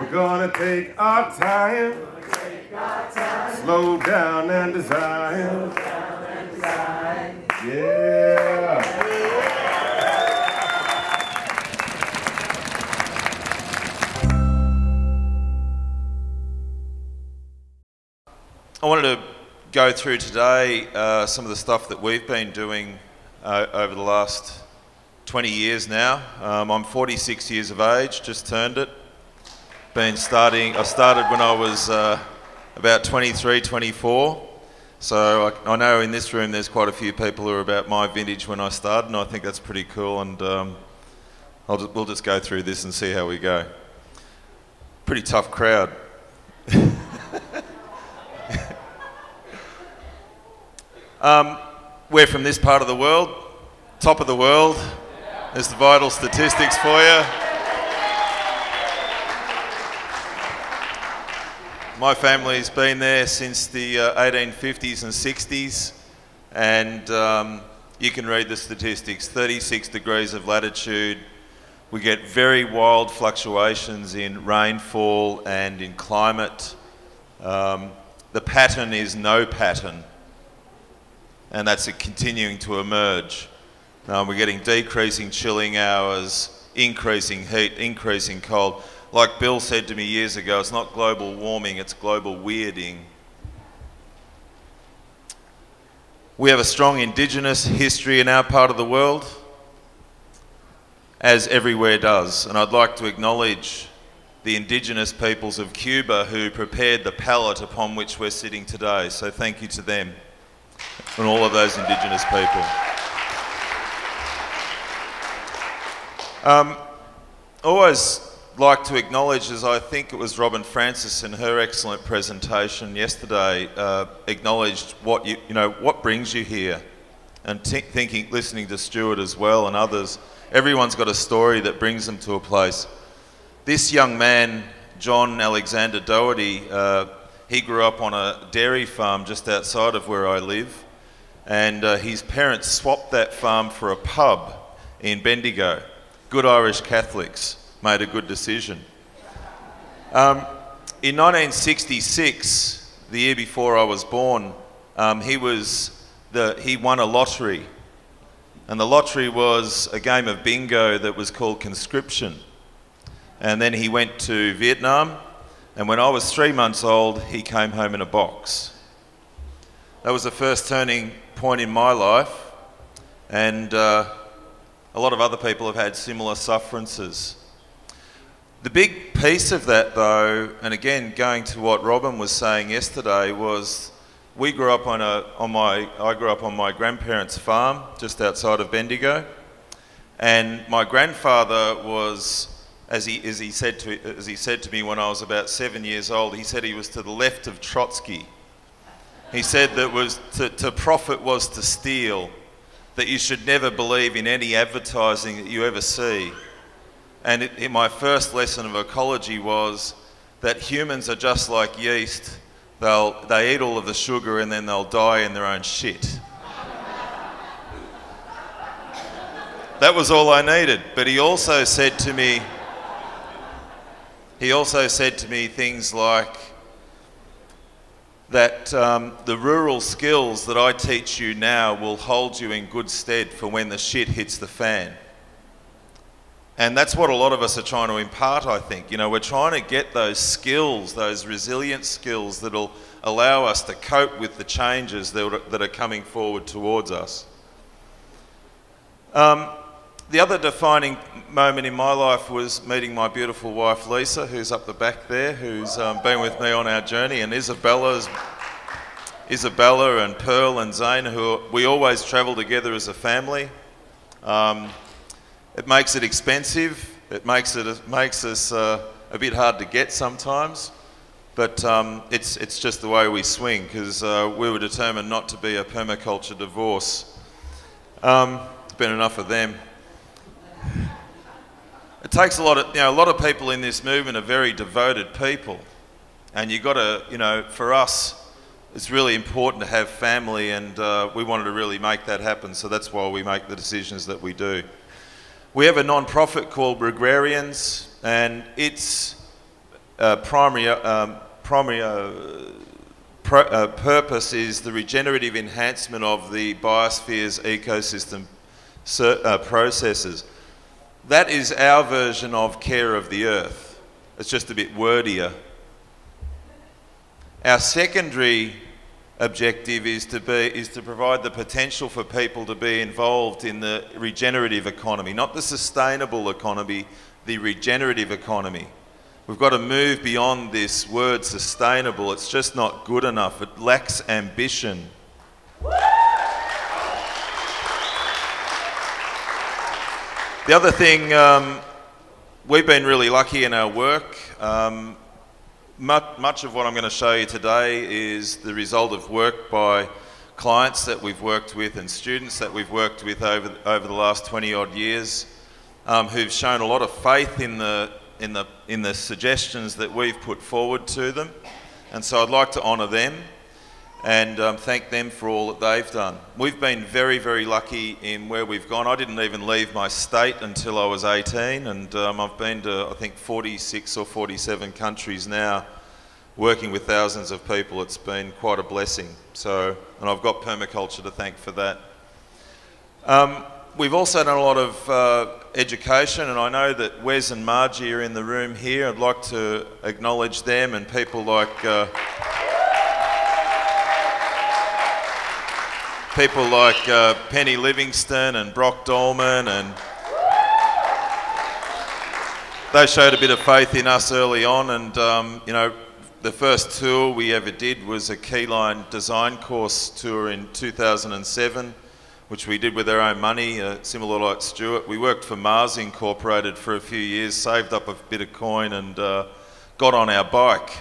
We're gonna take our time, slow down and design. Yeah. I wanted to go through today some of the stuff that we've been doing over the last 20 years now. I'm 46 years of age, just turned it. I started when I was about 23, 24. So I know in this room there's quite a few people who are about my vintage when I started, and I think that's pretty cool, and we'll just go through this and see how we go. Pretty tough crowd. We're from this part of the world, top of the world. There's the vital statistics for you. My family's been there since the 1850s and 60s, and you can read the statistics. 36 degrees of latitude. We get very wild fluctuations in rainfall and in climate. The pattern is no pattern, and that's continuing to emerge. We're getting decreasing chilling hours, increasing heat, increasing cold. Like Bill said to me years ago, it's not global warming, it's global weirding. We have a strong Indigenous history in our part of the world, as everywhere does. And I'd like to acknowledge the Indigenous peoples of Cuba who prepared the palette upon which we're sitting today. So thank you to them and all of those Indigenous people. Always like to acknowledge, as I think it was Robin Francis in her excellent presentation yesterday, acknowledged what what brings you here, and listening to Stuart as well and others. Everyone's got a story that brings them to a place. This young man, John Alexander Doherty, he grew up on a dairy farm just outside of where I live, and his parents swapped that farm for a pub in Bendigo. Good Irish Catholics made a good decision. In 1966, the year before I was born, he won a lottery, and the lottery was a game of bingo that was called conscription. And then he went to Vietnam, and when I was 3 months old, he came home in a box. That was the first turning point in my life, and a lot of other people have had similar sufferances. The big piece of that, though, and again going to what Robin was saying yesterday, was I grew up on my grandparents' farm just outside of Bendigo, and my grandfather was, as he said to me when I was about 7 years old, he said he was to the left of Trotsky. He said that to profit was to steal, that you should never believe in any advertising that you ever see. And my first lesson of ecology was that humans are just like yeast. They eat all of the sugar and then they'll die in their own shit. That was all I needed. But he also said to me things like that the rural skills that I teach you now will hold you in good stead for when the shit hits the fan. And that's what a lot of us are trying to impart, I think. You know, we're trying to get those skills, those resilient skills that'll allow us to cope with the changes that are coming forward towards us. The other defining moment in my life was meeting my beautiful wife Lisa, who's up the back there, who's been with me on our journey, and Isabella and Pearl and Zane, who we always travel together as a family. It makes it expensive. It makes us a bit hard to get sometimes, but it's just the way we swing, because we were determined not to be a permaculture divorce. It's been enough of them. It takes a lot of people in this movement are very devoted people, and you got to, for us, it's really important to have family, and we wanted to really make that happen. So that's why we make the decisions that we do. We have a non-profit called Regrarians, and it's purpose is the regenerative enhancement of the biosphere's ecosystem processes. That is our version of care of the earth. It's just a bit wordier. Our secondary objective is to provide the potential for people to be involved in the regenerative economy, not the sustainable economy, the regenerative economy. We've got to move beyond this word sustainable. It's just not good enough. It lacks ambition. The other thing, we've been really lucky in our work. Much of what I'm going to show you today is the result of work by clients that we've worked with and students that we've worked with over the last 20-odd years, who've shown a lot of faith in the suggestions that we've put forward to them. And so I'd like to honour them and thank them for all that they've done. We've been very, very lucky in where we've gone. I didn't even leave my state until I was 18, and I've been to, I think, 46 or 47 countries now, working with thousands of people. It's been quite a blessing. So, and I've got Permaculture to thank for that. We've also done a lot of education, and I know that Wes and Margie are in the room here. I'd like to acknowledge them and people like Penny Livingston and Brock Dolman, and they showed a bit of faith in us early on. And you know, the first tour we ever did was a Keyline design course tour in 2007, which we did with our own money, similar like Stuart. We worked for Mars Incorporated for a few years, saved up a bit of coin, and got on our bike.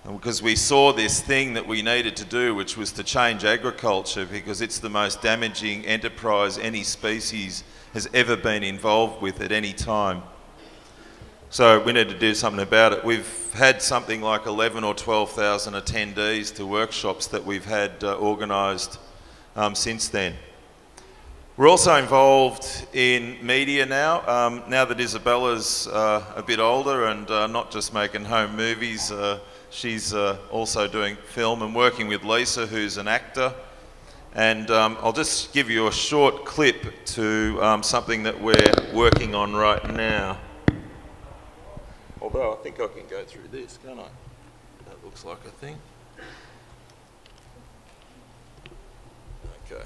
Because we saw this thing that we needed to do, which was to change agriculture, because it's the most damaging enterprise any species has ever been involved with at any time. So we need to do something about it. We've had something like 11 or 12,000 attendees to workshops that we've had organised since then. We're also involved in media now. Now that Isabella's a bit older and not just making home movies, she's also doing film and working with Lisa, who's an actor. And I'll just give you a short clip to something that we're working on right now. Although I think I can go through this, can't I? That looks like a thing. Okay.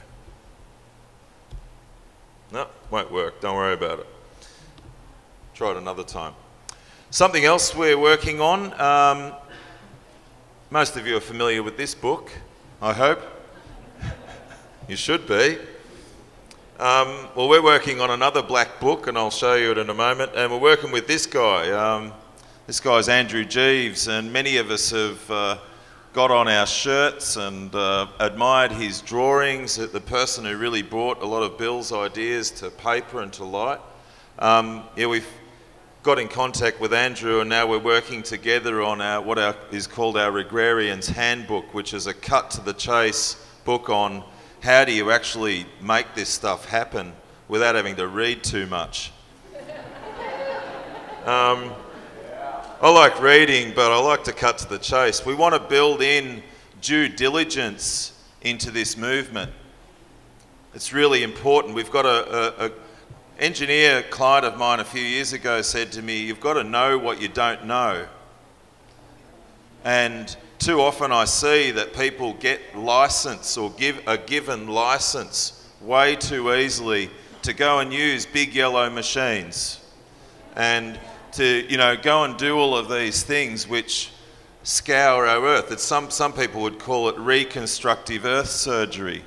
No, won't work. Don't worry about it. Try it another time. Something else we're working on. Most of you are familiar with this book, I hope. You should be. Well, we're working on another black book, and I'll show you it in a moment. And we're working with this guy. This guy's Andrew Jeeves, and many of us have got on our shirts and admired his drawings. The person who really brought a lot of Bill's ideas to paper and to light. Yeah, we've got in contact with Andrew, and now we're working together on what is called our Regrarians handbook, which is a cut to the chase book on how do you actually make this stuff happen without having to read too much. I like reading, but I like to cut to the chase. We want to build in due diligence into this movement. It's really important. We've got an engineer client of mine a few years ago said to me, you've got to know what you don't know. And too often I see that people get license or are given license way too easily to go and use big yellow machines and to, you know, go and do all of these things which scour our earth. It's some people would call it reconstructive earth surgery.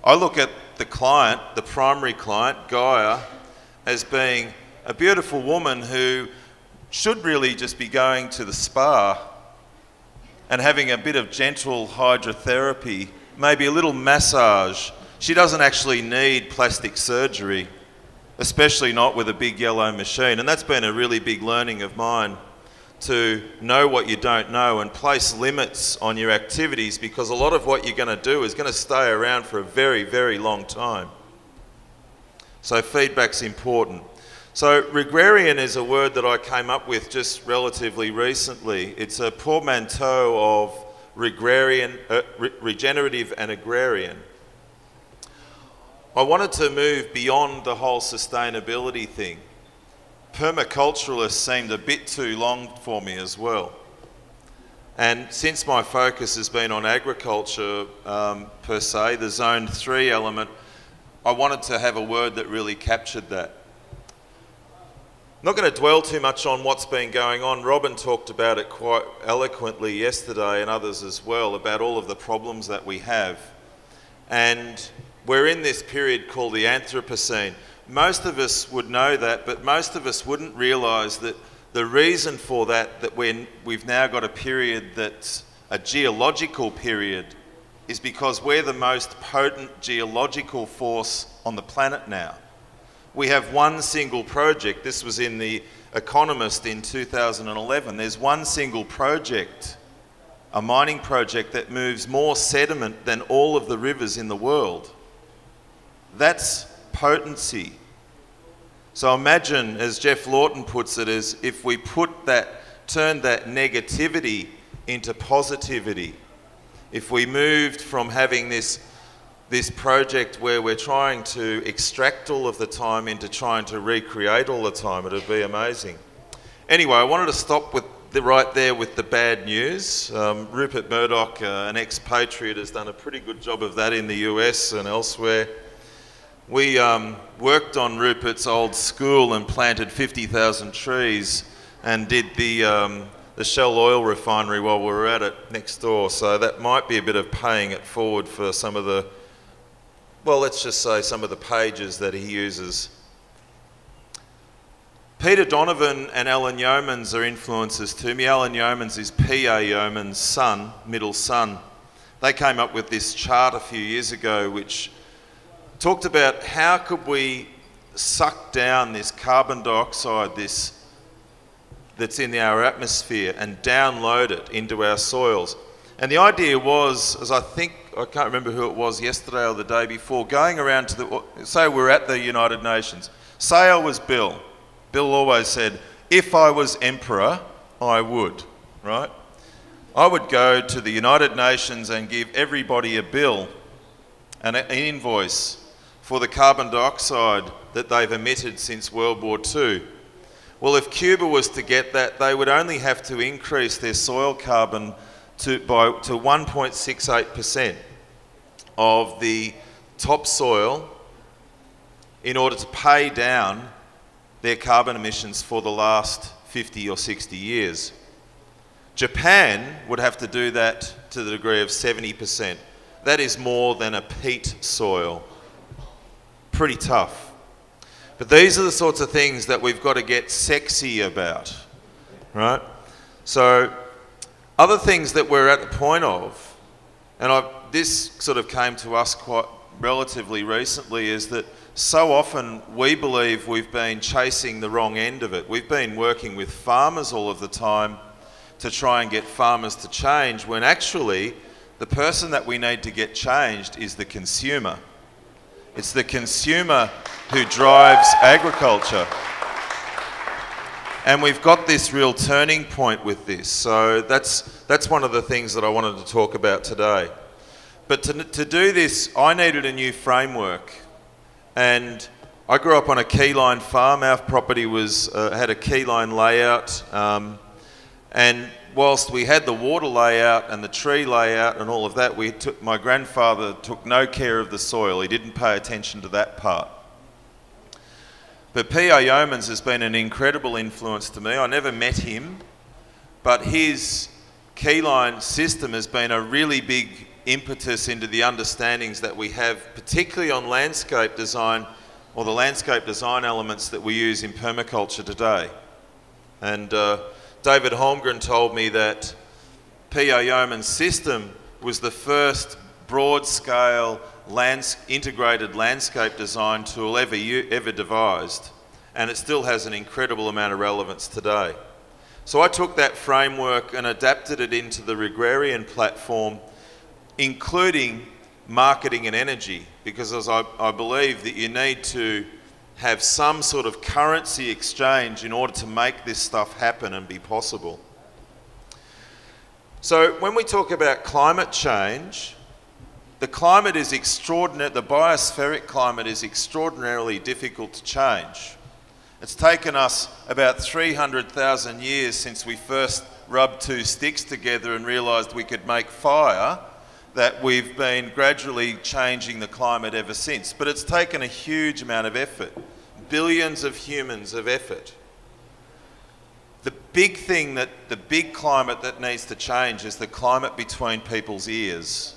I look at the client, the primary client, Gaia, as being a beautiful woman who should really just be going to the spa and having a bit of gentle hydrotherapy, maybe a little massage. She doesn't actually need plastic surgery, especially not with a big yellow machine. And that's been a really big learning of mine, to know what you don't know and place limits on your activities, because a lot of what you're going to do is going to stay around for a very, very long time. So feedback's important. So regrarian is a word that I came up with just relatively recently. It's a portmanteau of regenerative and agrarian. I wanted to move beyond the whole sustainability thing. Permaculturalists seemed a bit too long for me as well. And since my focus has been on agriculture per se, the Zone 3 element, I wanted to have a word that really captured that. I'm not going to dwell too much on what's been going on. Robin talked about it quite eloquently yesterday, and others as well, about all of the problems that we have. And we're in this period called the Anthroposcene. Most of us would know that, but most of us wouldn't realise that the reason for that we've now got a period that's a geological period, is because we're the most potent geological force on the planet now. We have one single project. This was in The Economist in 2011. There's one single project, a mining project, that moves more sediment than all of the rivers in the world. That's potency. So imagine, as Jeff Lawton puts it, as if we turned that negativity into positivity. If we moved from having this project where we're trying to extract all of the time into trying to recreate all the time, it would be amazing. Anyway, I wanted to stop right there with the bad news. Rupert Murdoch, an expatriate, has done a pretty good job of that in the US and elsewhere. We worked on Rupert's old school and planted 50,000 trees and did the Shell oil refinery while we were at it next door. So that might be a bit of paying it forward for some of the, well, let's just say some of the pages that he uses. Peter Donovan and Alan Yeomans are influences to me. Alan Yeomans is P.A. Yeoman's son, middle son. They came up with this chart a few years ago which talked about how could we suck down this carbon dioxide that's in our atmosphere and download it into our soils. And the idea was, as I can't remember who it was yesterday or the day before, going around to say we're at the United Nations. Say I was Bill. Bill always said, if I was emperor, I would, right? I would go to the United Nations and give everybody a bill, an invoice for the carbon dioxide that they've emitted since World War II. Well, if Cuba was to get that, they would only have to increase their soil carbon to 1.68% of the topsoil in order to pay down their carbon emissions for the last 50 or 60 years. Japan would have to do that to the degree of 70%. That is more than a peat soil. Pretty tough. But these are the sorts of things that we've got to get sexy about, right? So other things that we're at the point of, and this sort of came to us quite relatively recently, is that so often we believe we've been chasing the wrong end of it. We've been working with farmers all of the time to try and get farmers to change, when actually the person that we need to get changed is the consumer. It's the consumer who drives agriculture. And we've got this real turning point with this. So that's one of the things that I wanted to talk about today. But to do this, I needed a new framework. And I grew up on a Keyline farm. Our property had a Keyline layout. And whilst we had the water layout and the tree layout and all of that, my grandfather took no care of the soil. He didn't pay attention to that part. But P.A. Yeomans has been an incredible influence to me. I never met him, but his Keyline system has been a really big impetus into the understandings that we have, particularly on landscape design, or the landscape design elements that we use in permaculture today. And David Holmgren told me that P.A. Yeoman's system was the first broad-scale integrated landscape design tool ever devised, and it still has an incredible amount of relevance today. So I took that framework and adapted it into the Regrarian platform, including marketing and energy, because as I believe that you need to have some sort of currency exchange in order to make this stuff happen and be possible. So when we talk about climate change, the climate is extraordinary, the biospheric climate is extraordinarily difficult to change. It's taken us about 300,000 years since we first rubbed two sticks together and realised we could make fire, that we've been gradually changing the climate ever since. But it's taken a huge amount of effort, billions of humans of effort. The big thing the big climate that needs to change is the climate between people's ears.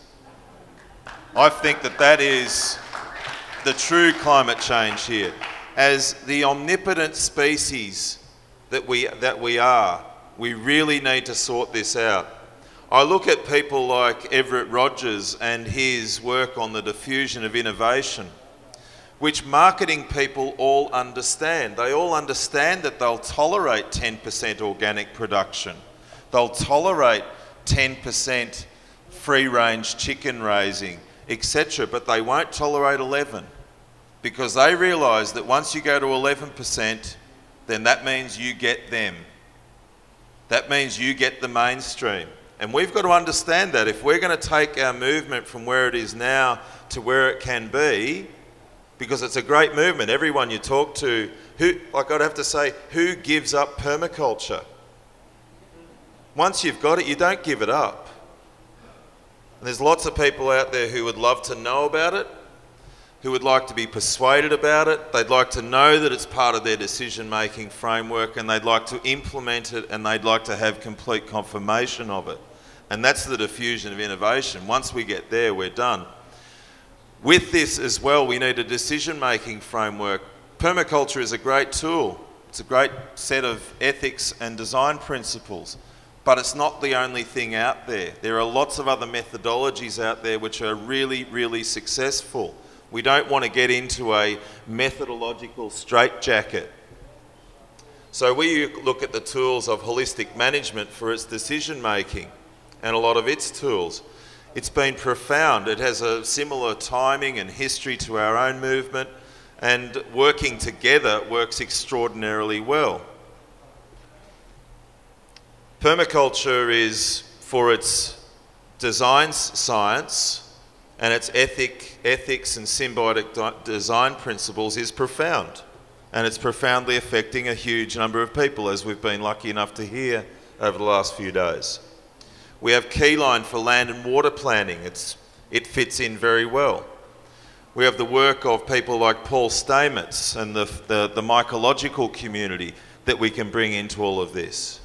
I think that is the true climate change here. As the omnipotent species that we are, we really need to sort this out. I look at people like Everett Rogers and his work on the diffusion of innovation, which marketing people all understand. They all understand that they'll tolerate 10% organic production. They'll tolerate 10% free-range chicken raising, etc., but they won't tolerate 11, because they realise that once you go to 11%, then that means you get them. That means you get the mainstream. And we've got to understand that if we're going to take our movement from where it is now to where it can be, because it's a great movement. Everyone you talk to, like I'd have to say, who gives up permaculture? Once you've got it, you don't give it up. And there's lots of people out there who would love to know about it, who would like to be persuaded about it. They'd like to know that it's part of their decision-making framework, and they'd like to implement it, and they'd like to have complete confirmation of it. And that's the diffusion of innovation. Once we get there, we're done. With this as well, we need a decision-making framework. Permaculture is a great tool. It's a great set of ethics and design principles. But it's not the only thing out there. There are lots of other methodologies out there which are really, really successful. We don't want to get into a methodological straitjacket. So we look at the tools of holistic management for its decision making and a lot of its tools. It's been profound. It has a similar timing and history to our own movement, and working together works extraordinarily well. Permaculture is, for its design science and its ethics and symbiotic design principles, is profound. And it's profoundly affecting a huge number of people, as we've been lucky enough to hear over the last few days. We have Keyline for land and water planning. It fits in very well. We have the work of people like Paul Stamets and the mycological community that we can bring into all of this.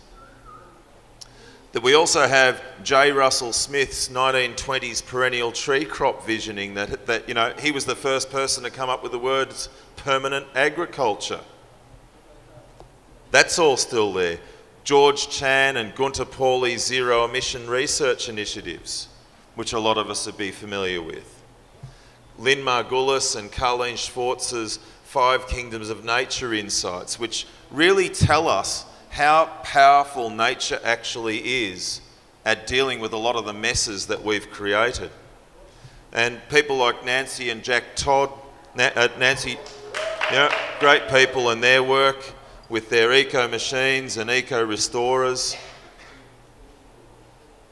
That we also have J. Russell Smith's 1920s perennial tree crop visioning that you know, he was the first person to come up with the words permanent agriculture. That's all still there. George Chan and Gunter Pauly's zero emission research initiatives, which a lot of us would be familiar with. Lynn Margulis and Carleen Schwartz's 5 Kingdoms of Nature insights, which really tell us how powerful nature actually is at dealing with a lot of the messes that we've created. And people like Nancy and Jack Todd, Nancy, great people in their work with their eco-machines and eco-restorers.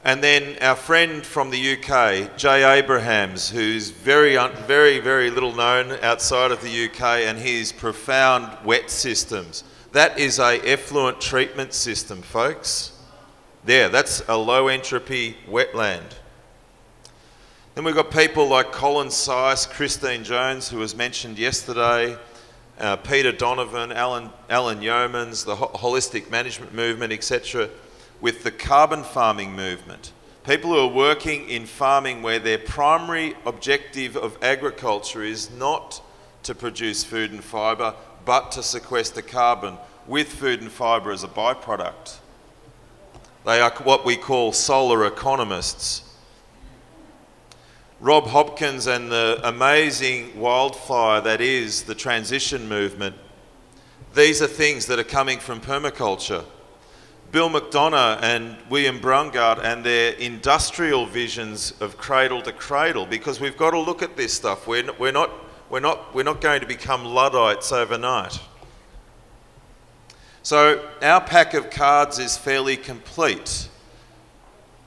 And then our friend from the UK, Jay Abrahams, who's very little known outside of the UK, and his profound wet systems. That is a effluent treatment system, folks. There, that's a low entropy wetland. Then we've got people like Colin Seiss, Christine Jones, who was mentioned yesterday, Peter Donovan, Alan Yeomans, the holistic management movement, etc., with the carbon farming movement. People who are working in farming where their primary objective of agriculture is not to produce food and fibre, but to sequester carbon with food and fibre as a byproduct. They are what we call solar economists. Rob Hopkins and the amazing wildfire that is the transition movement, these are things that are coming from permaculture. Bill McDonough and William Brungard and their industrial visions of cradle to cradle, because we've got to look at this stuff. We're we're not going to become Luddites overnight. So our pack of cards is fairly complete.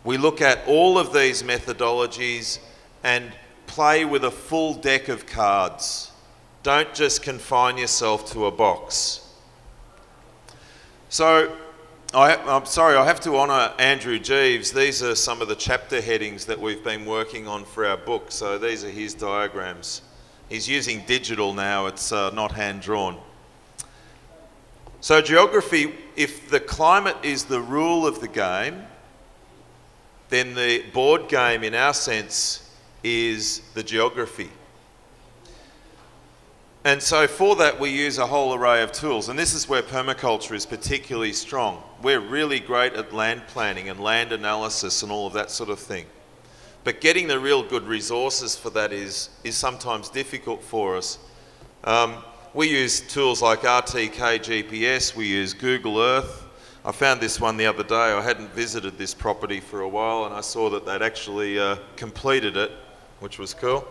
We look at all of these methodologies and play with a full deck of cards. Don't just confine yourself to a box. So I'm sorry, I have to honour Andrew Jeeves. These are some of the chapter headings that we've been working on for our book. So these are his diagrams. He's using digital now, it's not hand-drawn. So geography, if the climate is the rule of the game, then the board game in our sense is the geography. And so for that we use a whole array of tools, and this is where permaculture is particularly strong. We're really great at land planning and land analysis and all of that sort of thing. But getting the real good resources for that is sometimes difficult for us. We use tools like RTK GPS, we use Google Earth. I found this one the other day. I hadn't visited this property for a while and I saw that they'd actually completed it, which was cool.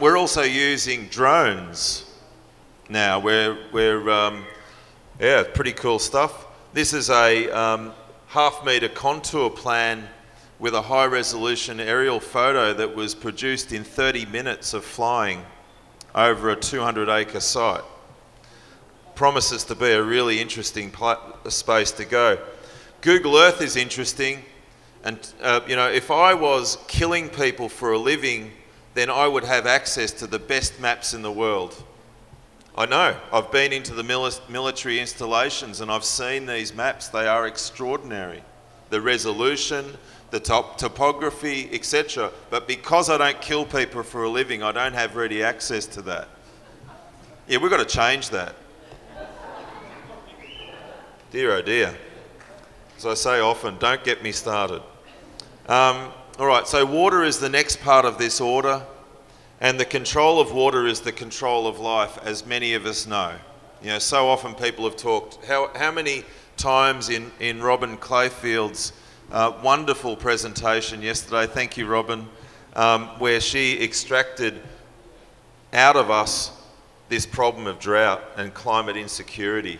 We're also using drones now. Yeah, pretty cool stuff. This is a half-metre contour plan with a high-resolution aerial photo that was produced in 30 minutes of flying over a 200-acre site. Promises to be a really interesting space to go. Google Earth is interesting, and you know, if I was killing people for a living, then I would have access to the best maps in the world. I know, I've been into the military installations and I've seen these maps. They are extraordinary. The resolution, the topography, etc. But because I don't kill people for a living, I don't have ready access to that. Yeah, we've got to change that. Dear oh dear. As I say often, don't get me started. All right, so water is the next part of this order, and the control of water is the control of life, as many of us know. You know, so often people have talked, how many times in Robin Clayfield's wonderful presentation yesterday, thank you Robin, where she extracted out of us this problem of drought and climate insecurity.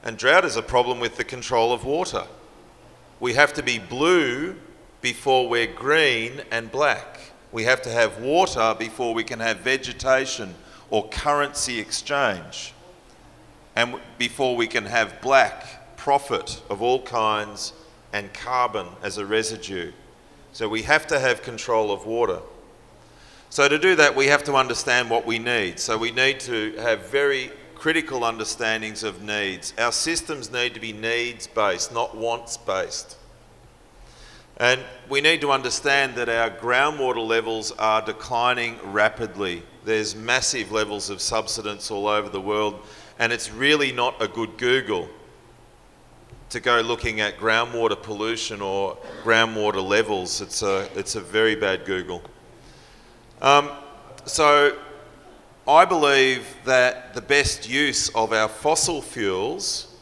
And drought is a problem with the control of water. We have to be blue before we're green and black. We have to have water before we can have vegetation or currency exchange, and before we can have black profit of all kinds and carbon as a residue. So we have to have control of water. So to do that, we have to understand what we need. So we need to have very critical understandings of needs. Our systems need to be needs-based, not wants-based. And we need to understand that our groundwater levels are declining rapidly. There's massive levels of subsidence all over the world, and it's really not a good Google to go looking at groundwater pollution or groundwater levels. It's a very bad Google. So I believe that the best use of our fossil fuels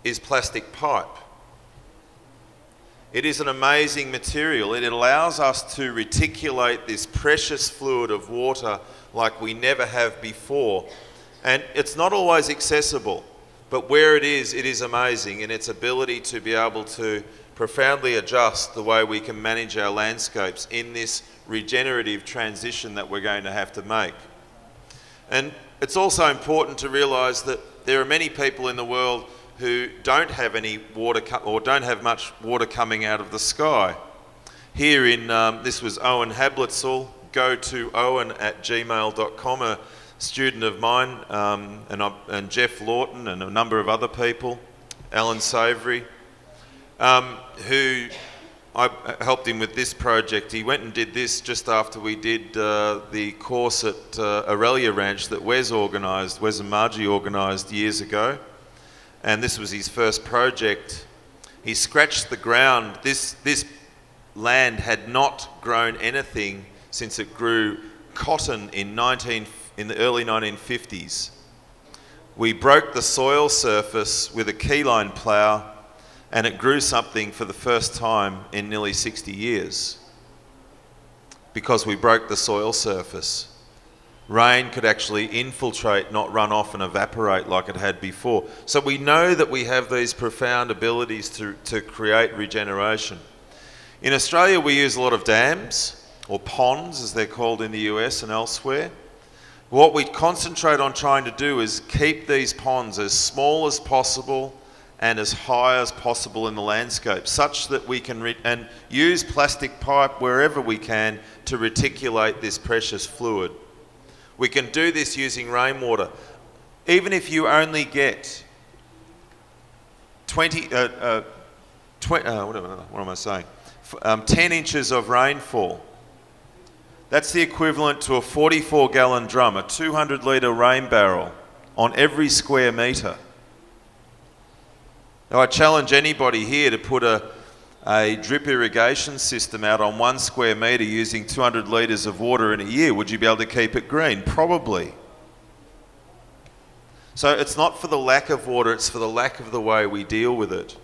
is plastic pipe. It is an amazing material. It allows us to reticulate this precious fluid of water like we never have before. And it's not always accessible, but where it is amazing in its ability to be able to profoundly adjust the way we can manage our landscapes in this regenerative transition that we're going to have to make. And it's also important to realise that there are many people in the world who don't have any water or don't have much water coming out of the sky. Here in, this was Owen Hablitzel, go to owen@gmail.com, a student of mine, and Jeff Lawton and a number of other people, Alan Savory, who I helped him with this project. He went and did this just after we did the course at Aurelia Ranch that Wes and Margie organised years ago. And this was his first project. He scratched the ground. This land had not grown anything since it grew cotton in the early 1950s. We broke the soil surface with a Keyline plough, and it grew something for the first time in nearly 60 years. because we broke the soil surface. Rain could actually infiltrate, not run off and evaporate like it had before. So we know that we have these profound abilities to create regeneration. In Australia, we use a lot of dams, or ponds as they're called in the US and elsewhere. What we concentrate on trying to do is keep these ponds as small as possible and as high as possible in the landscape, such that we can and use plastic pipe wherever we can to reticulate this precious fluid. We can do this using rainwater. Even if you only get 10 inches of rainfall, that's the equivalent to a 44-gallon drum, a 200-litre rain barrel on every square metre. Now, I challenge anybody here to put a drip irrigation system out on 1 square metre using 200 litres of water in a year. Would you be able to keep it green? Probably. So it's not for the lack of water, it's for the lack of the way we deal with it.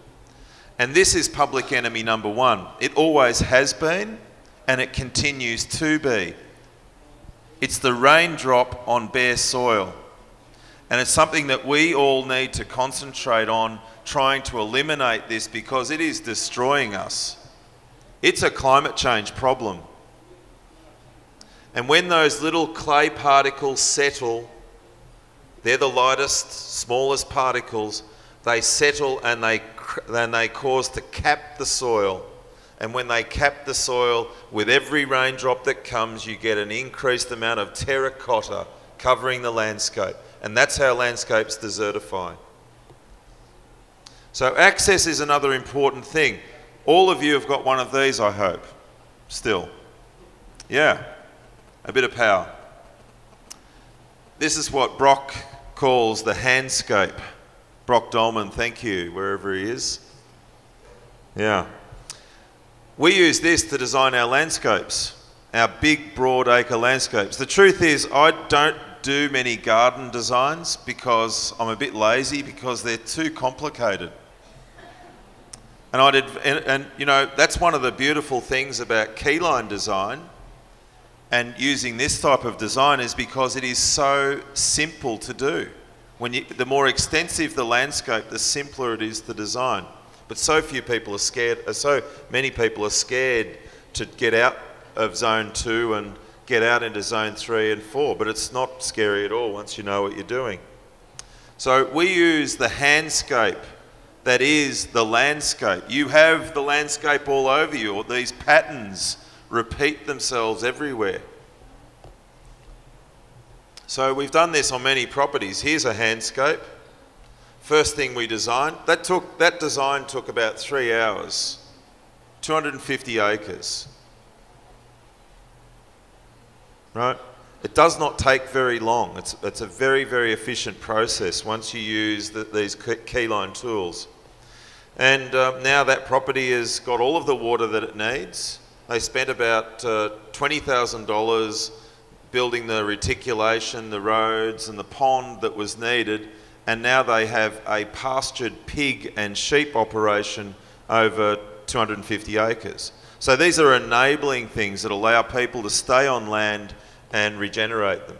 And this is public enemy number one. It always has been, and it continues to be. It's the raindrop on bare soil. And it's something that we all need to concentrate on, trying to eliminate this, because it is destroying us. It's a climate change problem. And when those little clay particles settle, they're the lightest, smallest particles, they settle and they cause to cap the soil. And when they cap the soil, with every raindrop that comes, you get an increased amount of terracotta covering the landscape. And that's how landscapes desertify. So access is another important thing. All of you have got one of these, I hope. Still. Yeah. A bit of power. This is what Brock calls the handscape. Brock Dolman, thank you, wherever he is. Yeah. We use this to design our landscapes, our big, broad acre landscapes. The truth is, I don't do many garden designs because I'm a bit lazy, because they're too complicated. And you know, that's one of the beautiful things about Keyline design and using this type of design, is because it is so simple to do. The more extensive the landscape, the simpler it is to design. But so few people are scared, so many people are scared to get out of zone 2 and get out into zone 3 and 4, but it's not scary at all once you know what you're doing. So we use the handscape, that is the landscape. You have the landscape all over you, or these patterns repeat themselves everywhere. So we've done this on many properties. Here's a handscape. First thing we designed, that design took about 3 hours, 250 acres. Right? It does not take very long. It's a very, very efficient process once you use these Keyline tools. And now that property has got all of the water that it needs. They spent about $20,000 building the reticulation, the roads and the pond that was needed. And now they have a pastured pig and sheep operation over 250 acres. So these are enabling things that allow people to stay on land and regenerate them.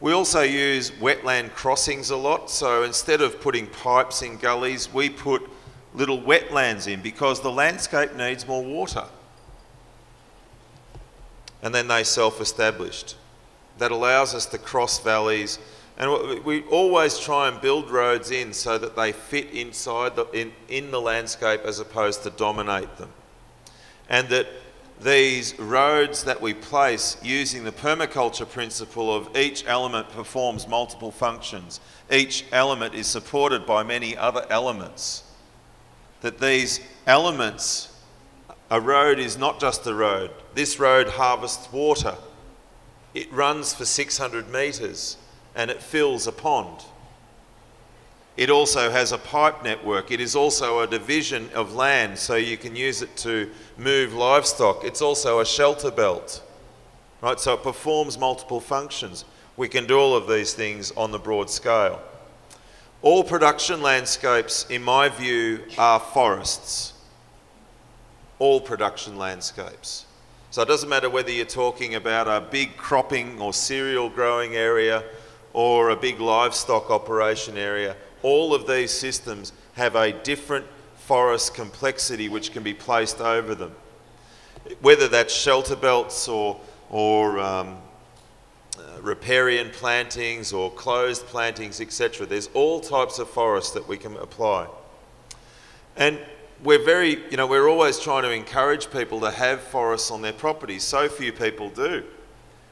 We also use wetland crossings a lot. So instead of putting pipes in gullies, we put little wetlands in, because the landscape needs more water. And then they self-established. That allows us to cross valleys. And we always try and build roads in so that they fit inside in the landscape as opposed to dominate them. And that these roads that we place, using the permaculture principle of each element performs multiple functions, each element is supported by many other elements, that these elements, a road is not just a road. This road harvests water. It runs for 600 metres and it fills a pond. It also has a pipe network. It is also a division of land, so you can use it to move livestock. It's also a shelter belt, right? So it performs multiple functions. We can do all of these things on the broad scale. All production landscapes, in my view, are forests. All production landscapes. So it doesn't matter whether you're talking about a big cropping or cereal growing area or a big livestock operation area, all of these systems have a different forest complexity which can be placed over them. Whether that's shelter belts or riparian plantings or closed plantings, etc. There's all types of forests that we can apply. And we're always trying to encourage people to have forests on their properties. So few people do.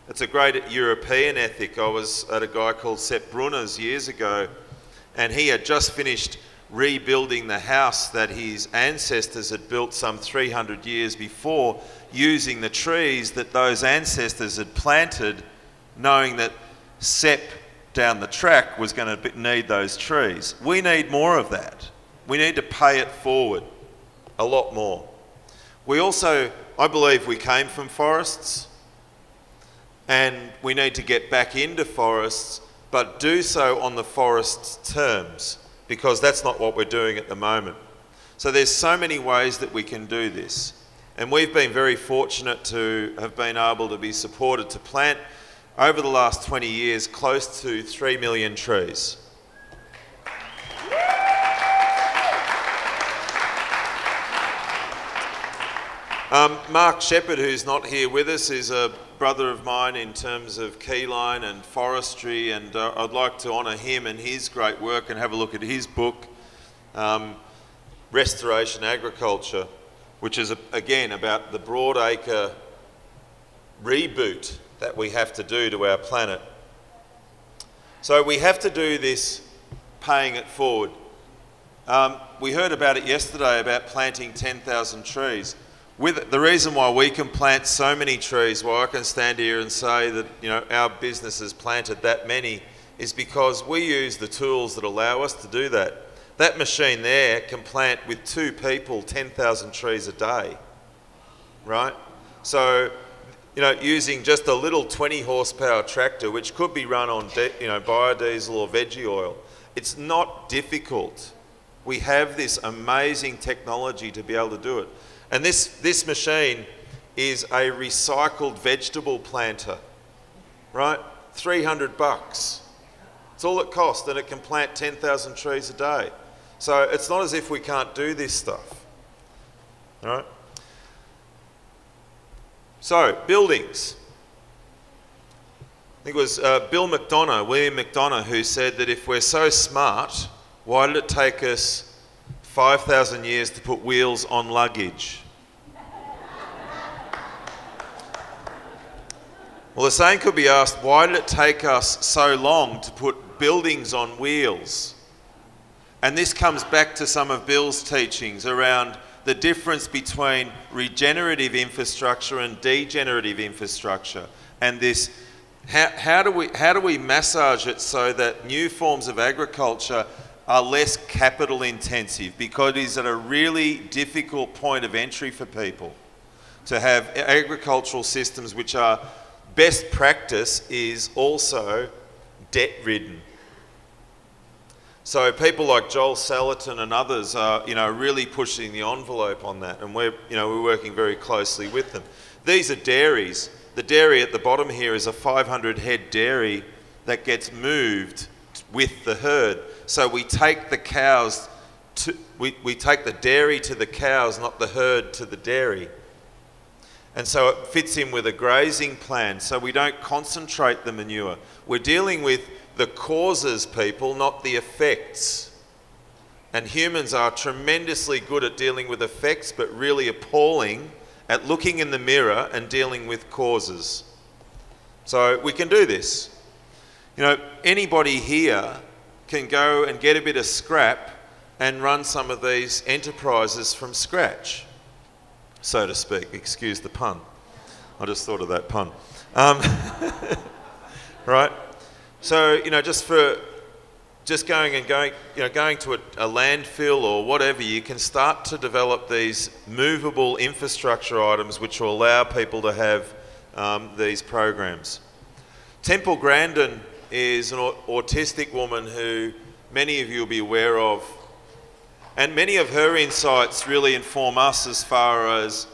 It's a great European ethic. I was at a guy called Sepp Brunner's years ago, and he had just finished rebuilding the house that his ancestors had built some 300 years before, using the trees that those ancestors had planted, knowing that Sepp down the track was going to need those trees. We need more of that. We need to pay it forward a lot more. We also, I believe we came from forests, and we need to get back into forests, but do so on the forest's terms, because that's not what we're doing at the moment. So there's so many ways that we can do this. And we've been very fortunate to have been able to be supported to plant, over the last 20 years, close to 3 million trees. Mark Shepherd, who's not here with us, is a brother of mine in terms of Keyline and Forestry, and I'd like to honour him and his great work and have a look at his book, Restoration Agriculture, which is, again, about the broadacre reboot that we have to do to our planet. So we have to do this paying it forward. We heard about it yesterday, about planting 10,000 trees. The reason why we can plant so many trees, why I can stand here and say that our business has planted that many, is because we use the tools that allow us to do that. That machine there can plant with 2 people 10,000 trees a day, right? So, using just a little 20 horsepower tractor, which could be run on biodiesel or veggie oil, it's not difficult. We have this amazing technology to be able to do it. And this machine is a recycled vegetable planter, right? $300. It's all it costs, and it can plant 10,000 trees a day. So it's not as if we can't do this stuff, all right? So, buildings. I think it was William McDonough, who said that if we're so smart, why did it take us 5,000 years to put wheels on luggage? Well, the same could be asked, why did it take us so long to put buildings on wheels? And this comes back to some of Bill's teachings around the difference between regenerative infrastructure and degenerative infrastructure. And this, how do we massage it so that new forms of agriculture are less capital intensive, because it is at a really difficult point of entry for people to have agricultural systems which are best practice is also debt ridden. So people like Joel Salatin and others are really pushing the envelope on that, and we're working very closely with them. These are dairies. The dairy at the bottom here is a 500 head dairy that gets moved with the herd. So we take the cows we take the dairy to the cows, not the herd to the dairy. And so it fits in with a grazing plan, so we don't concentrate the manure. We're dealing with the causes, people, not the effects. And humans are tremendously good at dealing with effects, but really appalling at looking in the mirror and dealing with causes. So we can do this. Anybody here can go and get a bit of scrap and run some of these enterprises from scratch, so to speak. Excuse the pun. I just thought of that pun. Right? So, just going to a landfill or whatever, you can start to develop these movable infrastructure items which will allow people to have these programs. Temple Grandin is an autistic woman who many of you will be aware of, and many of her insights really inform us as far as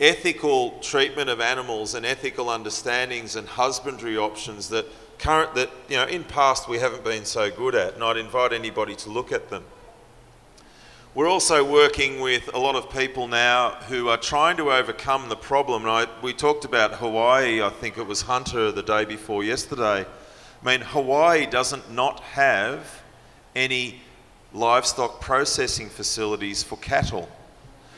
ethical treatment of animals and ethical understandings and husbandry options that in past we haven't been so good at, and I'd invite anybody to look at them. We're also working with a lot of people now who are trying to overcome the problem. We talked about Hawaii, I think it was Hunter the day before yesterday. I mean, Hawaii doesn't not have any livestock processing facilities for cattle.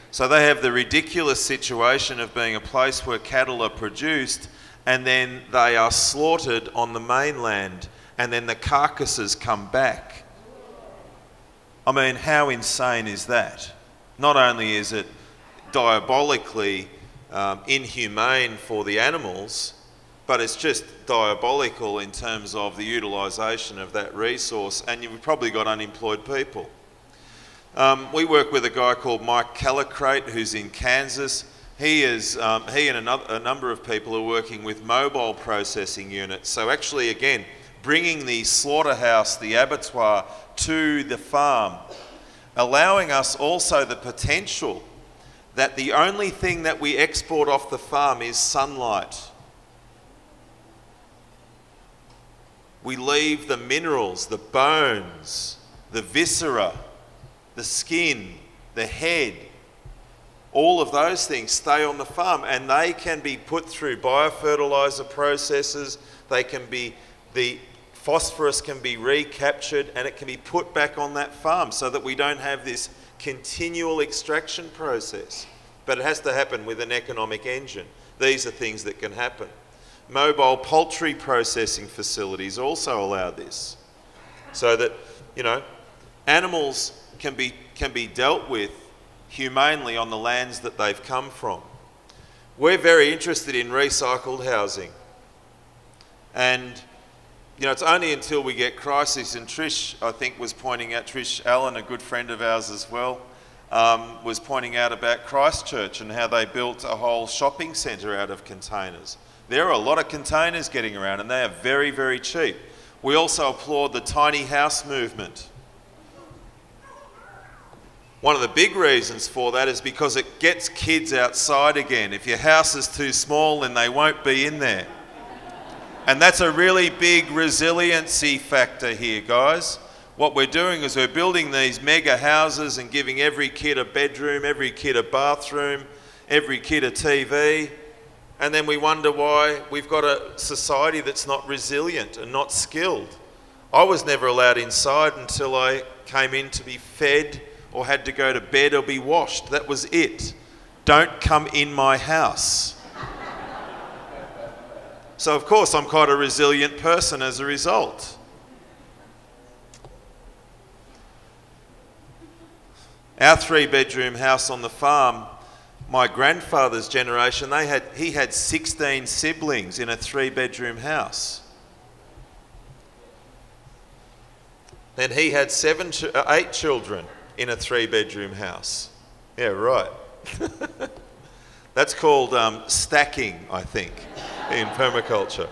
So they have the ridiculous situation of being a place where cattle are produced and then they are slaughtered on the mainland and then the carcasses come back. I mean, how insane is that? Not only is it diabolically inhumane for the animals, but it's just diabolical in terms of the utilisation of that resource, and you've probably got unemployed people. We work with a guy called Mike Callicrate who's in Kansas. He and a number of people are working with mobile processing units. So actually, again, bringing the slaughterhouse, the abattoir, to the farm, allowing us also the potential that the only thing that we export off the farm is sunlight. We leave the minerals, the bones, the viscera, the skin, the head, all of those things stay on the farm, and they can be put through biofertilizer processes. The phosphorus can be recaptured and it can be put back on that farm so that we don't have this continual extraction process. But it has to happen with an economic engine. These are things that can happen. Mobile poultry processing facilities also allow this, so that, animals can be dealt with humanely on the lands that they've come from. We're very interested in recycled housing, and it's only until we get crisis, and Trish, I think, was pointing out, Trish Allen, a good friend of ours as well, was pointing out about Christchurch and how they built a whole shopping centre out of containers. There are a lot of containers getting around and they are very, very cheap. We also applaud the tiny house movement. One of the big reasons for that is because it gets kids outside again. If your house is too small, then they won't be in there. And that's a really big resiliency factor here, guys. What we're doing is we're building these mega houses and giving every kid a bedroom, every kid a bathroom, every kid a TV. And then we wonder why we've got a society that's not resilient and not skilled. I was never allowed inside until I came in to be fed or had to go to bed or be washed. That was it. Don't come in my house. So of course I'm quite a resilient person as a result. Our 3-bedroom house on the farm, my grandfather's generation, he had 16 siblings in a 3-bedroom house. And he had 8 children in a 3-bedroom house. Yeah, right. That's called stacking, I think, in permaculture.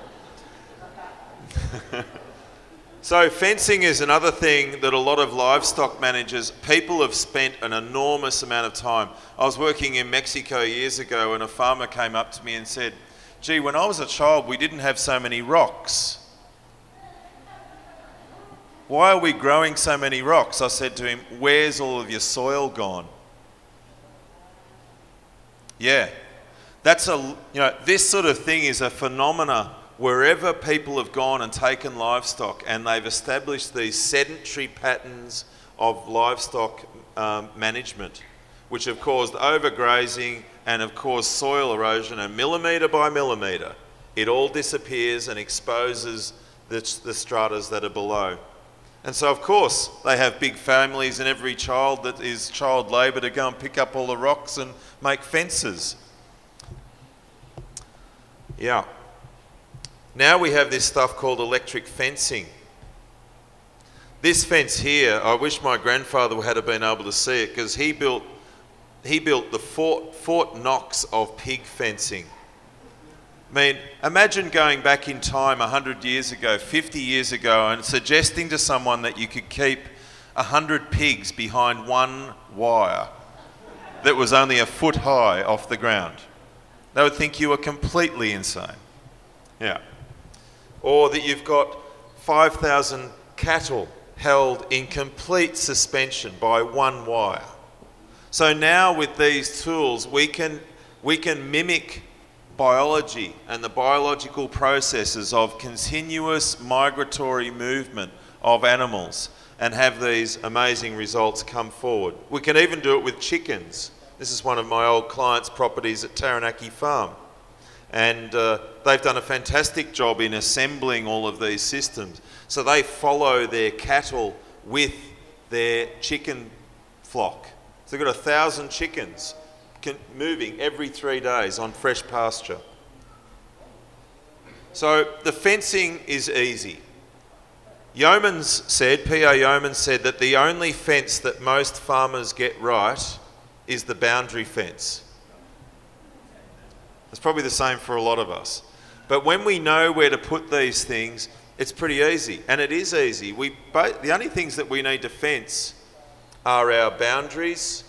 So fencing is another thing that a lot of livestock managers, people have spent an enormous amount of time. I was working in Mexico years ago and a farmer came up to me and said, gee, when I was a child we didn't have so many rocks. Why are we growing so many rocks? I said to him, where's all of your soil gone? Yeah, that's this sort of thing is a phenomena wherever people have gone and taken livestock and they've established these sedentary patterns of livestock management, which have caused overgrazing and have caused soil erosion, and millimetre by millimetre, it all disappears and exposes the stratas that are below. And so of course they have big families and every child that is child labour to go and pick up all the rocks and make fences. Yeah. Now we have this stuff called electric fencing. This fence here, I wish my grandfather had been able to see it, because he built the Fort Knox of pig fencing. I mean, imagine going back in time 100 years ago, 50 years ago, and suggesting to someone that you could keep 100 pigs behind one wire that was only a foot high off the ground. They would think you are completely insane. Yeah. Or that you've got 5,000 cattle held in complete suspension by one wire. So now with these tools, we can mimic biology and the biological processes of continuous migratory movement of animals and have these amazing results come forward. We can even do it with chickens. This is one of my old clients' properties at Taranaki Farm. And they've done a fantastic job in assembling all of these systems. So they follow their cattle with their chicken flock. So they've got 1,000 chickens moving every 3 days on fresh pasture. So the fencing is easy. Yeomans said, P.A. Yeomans said that the only fence that most farmers get right is the boundary fence. It's probably the same for a lot of us. But when we know where to put these things, it's pretty easy. And it is easy. The only things that we need to fence are our boundaries,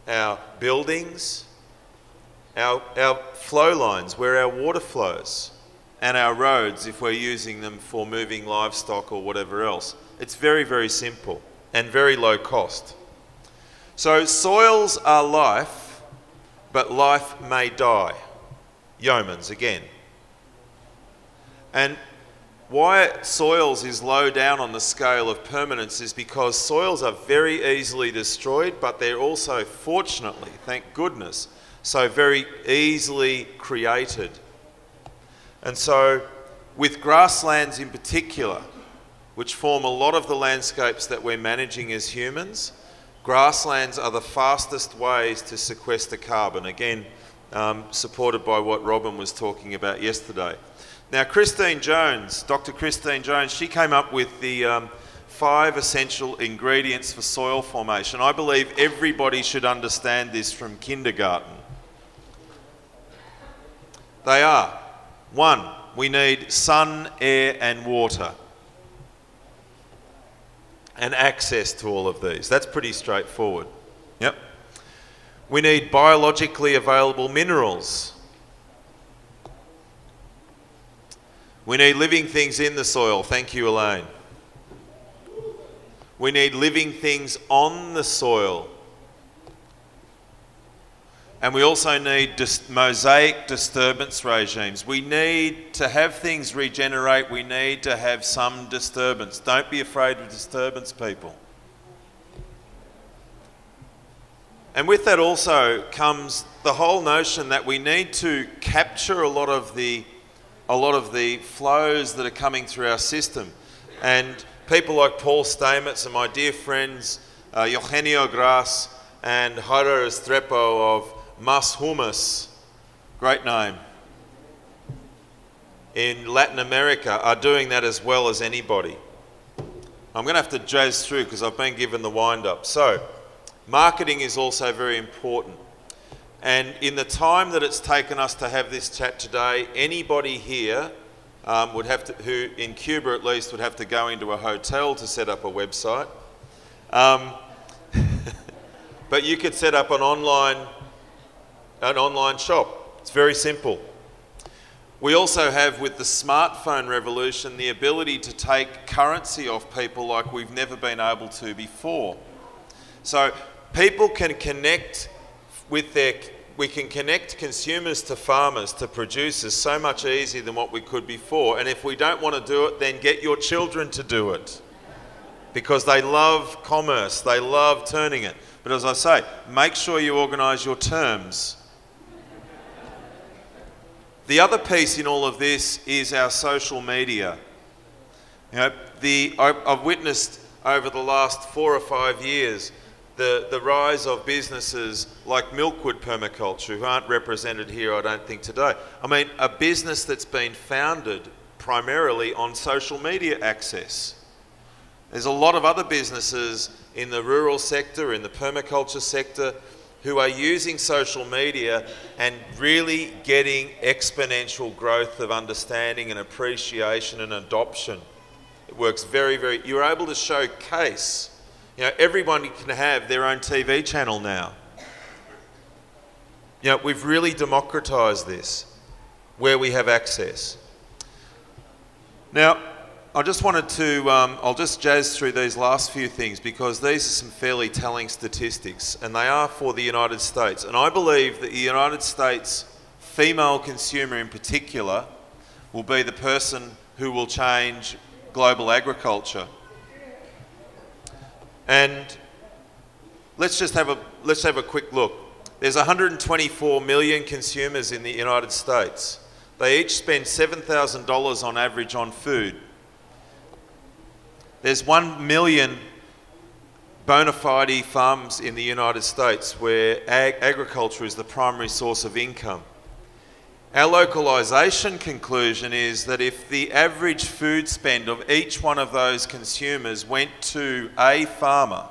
our buildings, our flow lines, where our water flows, and our roads if we're using them for moving livestock or whatever else. It's very, very simple and very low cost. So soils are life, but life may die. Yeomans again. And why soils is low down on the scale of permanence is because soils are very easily destroyed, but they're also, fortunately, thank goodness, so very easily created. And so with grasslands in particular, which form a lot of the landscapes that we're managing as humans, grasslands are the fastest ways to sequester carbon. Again, supported by what Robin was talking about yesterday. Now, Christine Jones, Dr. Christine Jones, she came up with the 5 essential ingredients for soil formation. I believe everybody should understand this from kindergarten. They are: 1, we need sun, air and water. And access to all of these. That's pretty straightforward. Yep. We need biologically available minerals. We need living things in the soil. Thank you, Elaine. We need living things on the soil. And we also need mosaic disturbance regimes. We need to have things regenerate. We need to have some disturbance. Don't be afraid of disturbance, people. And with that also comes the whole notion that we need to capture a lot of the flows that are coming through our system. And people like Paul Stamets and my dear friends Eugenio Gras and Jairo Estrepo of Mas Humus, great name, in Latin America are doing that as well as anybody. I'm going to have to jazz through because I've been given the wind-up. So, marketing is also very important. And in the time that it's taken us to have this chat today, anybody here would have to, who in Cuba at least, would have to go into a hotel to set up a website. But you could set up an online shop. It's very simple. We also have, with the smartphone revolution, the ability to take currency off people like we've never been able to before. So people can connect with we can connect consumers to farmers, to producers, so much easier than what we could before. And if we don't want to do it, then get your children to do it. Because they love commerce, they love turning it. But as I say, make sure you organise your terms. The other piece in all of this is our social media. You know, I've witnessed over the last 4 or 5 years the rise of businesses like Milkwood Permaculture, who aren't represented here, I don't think, today. I mean, a business that's been founded primarily on social media access. There's a lot of other businesses in the rural sector, in the permaculture sector, who are using social media and really getting exponential growth of understanding and appreciation and adoption. It works very, very... You're able to showcase... You know, everyone can have their own TV channel now. You know, we've really democratised this where we have access. Now, I just wanted to, I'll just jazz through these last few things because these are some fairly telling statistics, and they are for the United States. And I believe that the United States female consumer in particular will be the person who will change global agriculture. And let's have a quick look. There's 124 million consumers in the United States. They each spend $7,000 on average on food. There's 1 million bona fide farms in the United States where agriculture is the primary source of income. Our localization conclusion is that if the average food spend of each one of those consumers went to a farmer,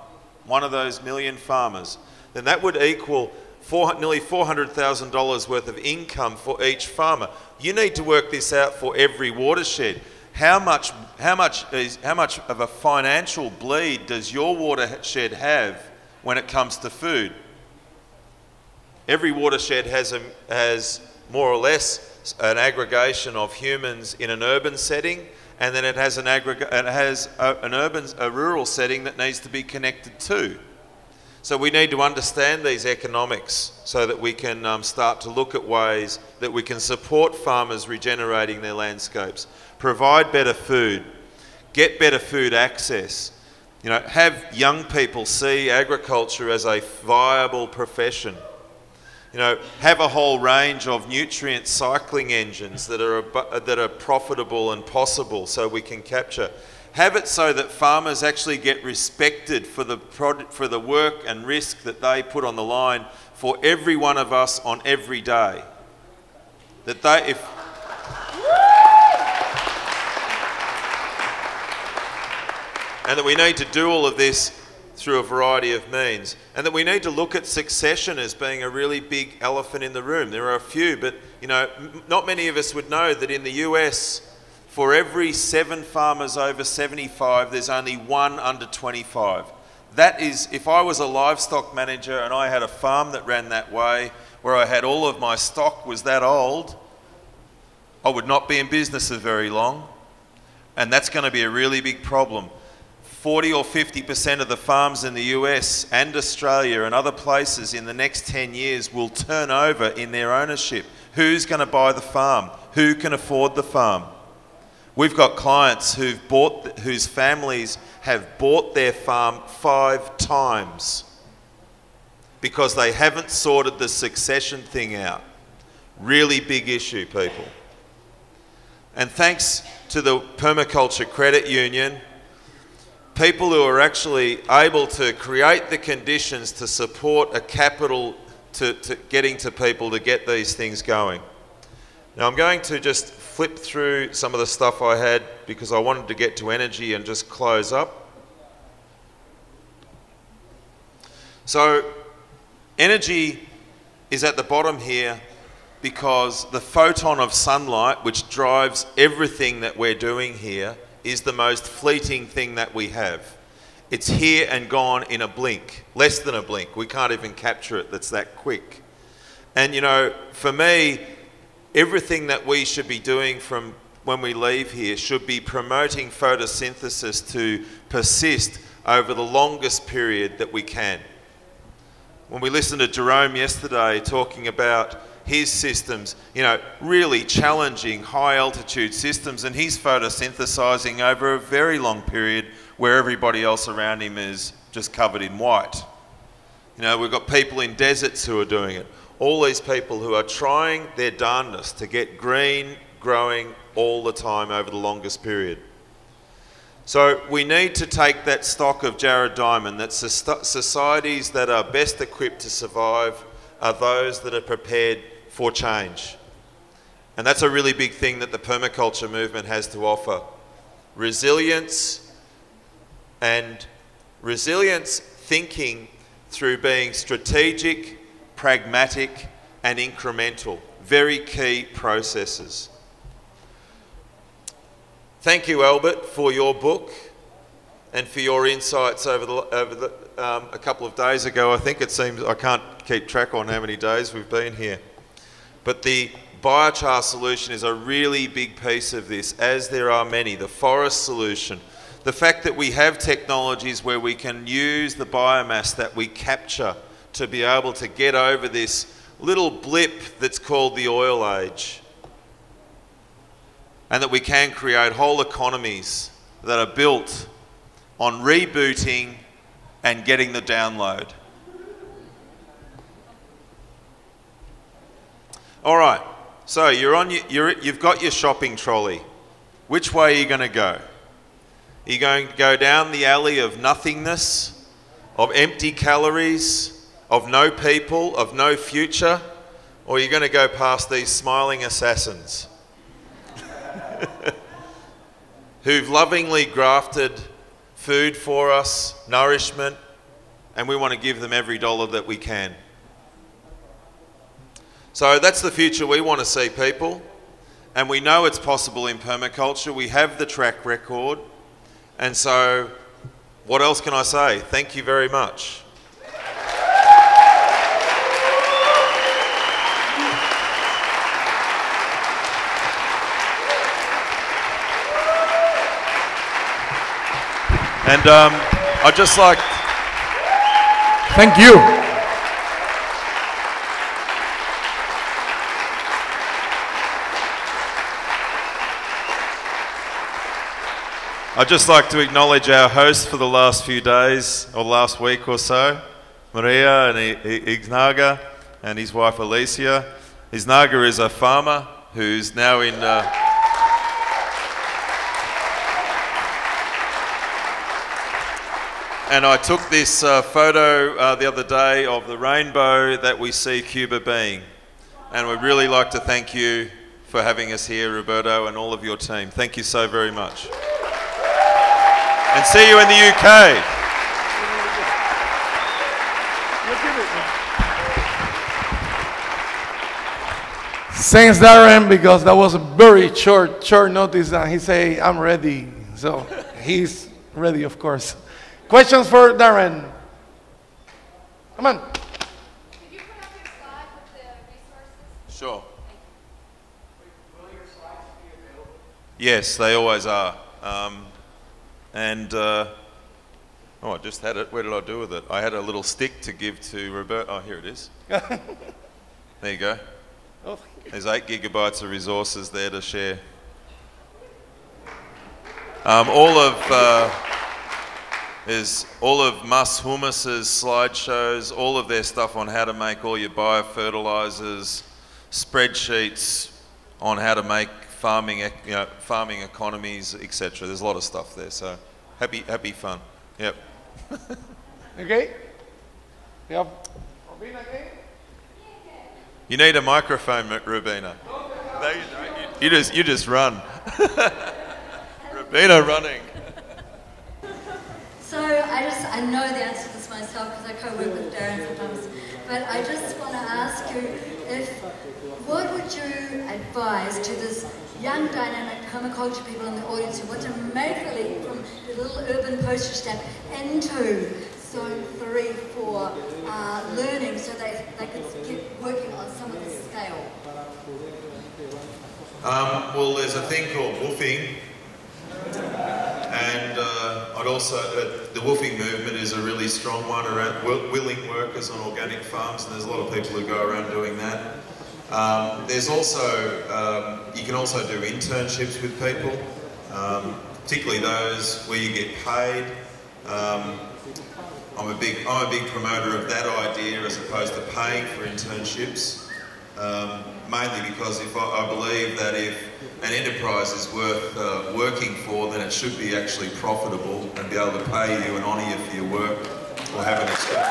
one of those million farmers, then that would equal nearly $400,000 worth of income for each farmer. You need to work this out for every watershed. How much of a financial bleed does your watershed have when it comes to food? Every watershed has more or less an aggregation of humans in an urban setting, and then it has a rural setting that needs to be connected too. So we need to understand these economics so that we can start to look at ways that we can support farmers regenerating their landscapes, provide better food, get better food access, you know, have young people see agriculture as a viable profession. You know, have a whole range of nutrient cycling engines that are profitable and possible so we can capture. Have it so that farmers actually get respected for the work and risk that they put on the line for every one of us on every day. And that we need to do all of this through a variety of means. And that we need to look at succession as being a really big elephant in the room. There are a few, but you know, not many of us would know that in the US, for every 7 farmers over 75, there's only 1 under 25. That is, if I was a livestock manager and I had a farm that ran that way, where I had all of my stock was that old, I would not be in business for very long. And that's going to be a really big problem. 40 or 50% of the farms in the US and Australia and other places in the next 10 years will turn over in their ownership. Who's going to buy the farm? Who can afford the farm? We've got clients whose families have bought their farm 5 times because they haven't sorted the succession thing out. Really big issue, people. And thanks to the Permaculture Credit Union, people who are actually able to create the conditions to support a capital to getting to people to get these things going. Now I'm going to just flip through some of the stuff I had because I wanted to get to energy and just close up. So energy is at the bottom here because the photon of sunlight, which drives everything that we're doing here, is the most fleeting thing that we have. It's here and gone in a blink, less than a blink. We can't even capture it, that's that quick. And you know, for me, everything that we should be doing from when we leave here should be promoting photosynthesis to persist over the longest period that we can. When we listened to Jerome yesterday talking about his systems, you know, really challenging high altitude systems, and he's photosynthesizing over a very long period where everybody else around him is just covered in white. You know, we've got people in deserts who are doing it. All these people who are trying their darndest to get green growing all the time over the longest period. So we need to take that stock of Jared Diamond, that societies that are best equipped to survive are those that are prepared for change. And that's a really big thing that the permaculture movement has to offer. Resilience, and resilience thinking through being strategic, pragmatic and incremental. Very key processes. Thank you, Albert, for your book. and for your insights over a couple of days ago. I think it seems, I can't keep track on how many days we've been here. But the biochar solution is a really big piece of this, as there are many. The forest solution, the fact that we have technologies where we can use the biomass that we capture to be able to get over this little blip that's called the oil age. And that we can create whole economies that are built on rebooting and getting the download. All right, so you've got your shopping trolley. Which way are you going to go? Are you going to go down the alley of nothingness, of empty calories, of no people, of no future? Or are you going to go past these smiling assassins who've lovingly grafted food for us, nourishment, and we want to give them every dollar that we can? So that's the future we want to see, people. And we know it's possible in permaculture. We have the track record. And so what else can I say? Thank you very much. And I'd just like... Thank you. I'd just like to acknowledge our host for the last few days, or last week or so, Maria and Ignaga and his wife Alicia. Ignaga is a farmer who's now in... And I took this photo the other day of the rainbow that we see Cuba being. And we'd really like to thank you for having us here, Roberto, and all of your team. Thank you so very much. And see you in the UK. Thanks, Darren, because that was a very short notice, and he said, I'm ready. So he's ready, of course. Questions for Darren? Come on. Could you put up your slide with the resources? Sure. Will your slides be available? Yes, they always are. Oh, I just had it. Where did I do with it? I had a little stick to give to Roberto. Oh, here it is. There you go. Oh. There's 8 gigabytes of resources there to share. All of Mus Humus's slideshows, all of their stuff on how to make all your biofertilizers, spreadsheets on how to make farming economies, etc. There's a lot of stuff there. So happy fun. Yep. Okay. We have Rubina again. You need a microphone, Rubina. No, you don't. You just run. Rubina running. So I know the answer to this myself because I co-work with Darren sometimes, but I just want to ask you what would you advise to this young dynamic permaculture people in the audience who want to make the leap from the little urban postage stamp into zone 3, 4 learning so they could get working on some of the scale? Well, there's a thing called woofing. And I'd also, the woofing movement is a really strong one around willing workers on organic farms, and there's a lot of people who go around doing that. There's also, you can also do internships with people, particularly those where you get paid. I'm a big promoter of that idea as opposed to paying for internships, mainly because I believe that if an enterprise is worth working for, then it should be actually profitable and be able to pay you and honour you for your work or have an experience.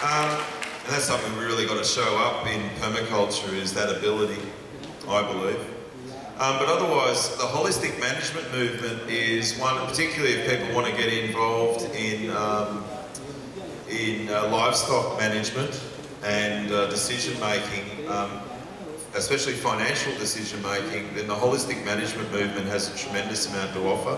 And that's something we really got to show up in permaculture, is that ability, I believe. But otherwise, the holistic management movement is one, particularly if people want to get involved in livestock management and decision making. especially financial decision making, then the holistic management movement has a tremendous amount to offer.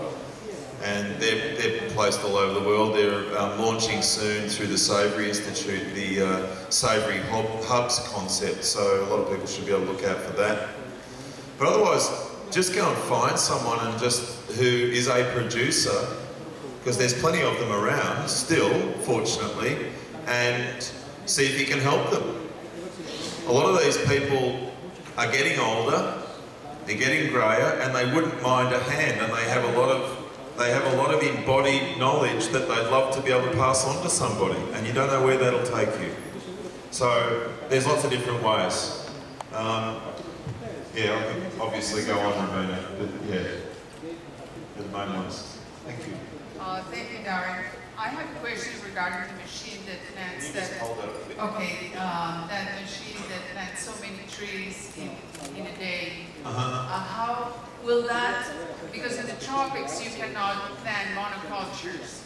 And they're placed all over the world. They're launching soon through the Savoury Institute the Savoury Hubs concept, so a lot of people should be able to look out for that. But otherwise, just go and find someone and who is a producer, because there's plenty of them around still, fortunately, and see if you can help them. A lot of these people are getting older, they're getting greyer, and they wouldn't mind a hand, and they have a lot of embodied knowledge that they'd love to be able to pass on to somebody, and you don't know where that'll take you. So there's lots of different ways. Yeah, I could obviously go on, Ramona, but yeah, at the moment. Thank you. Thank you, Darren. I have a question regarding the machine that plants that machine that plants so many trees in a day. How will that, because in the tropics you cannot plant monocultures.